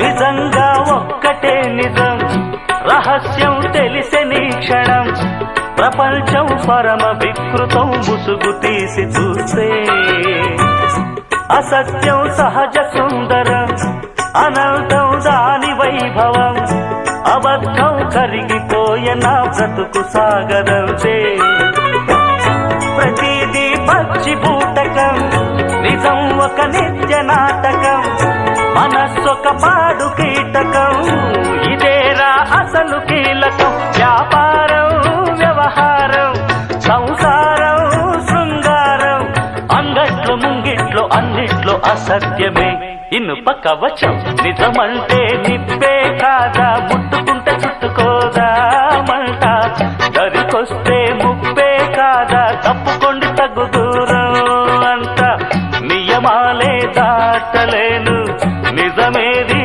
నిజంగా ఒక్కటే నిజం, రహస్యం తెలిసెని క్షణం, ప్రపంచం పరమ వికృతం ముసుగు తీసి చూస్తే. అసత్యం సహజ సుందరం, అనంతం దాని వైభవం, అబద్ధం కరిగిపోయే నా బ్రతుకు సాగదంతే. ప్రతిదీ పచ్చి బూటకం, నిజం ఒక నిత్య నాటకం, మనస్సొక పాడు కీటకం, ఇదేరా అసలు కీలకం. వ్యాపారం వ్యవహారం, సంసారం శృంగారం, అంగట్లో ముంగిట్లో అన్నిట్లో అసత్యమే ఇనుప కవచం. నిజమంటే నిప్పే కాదా, ముట్టుకు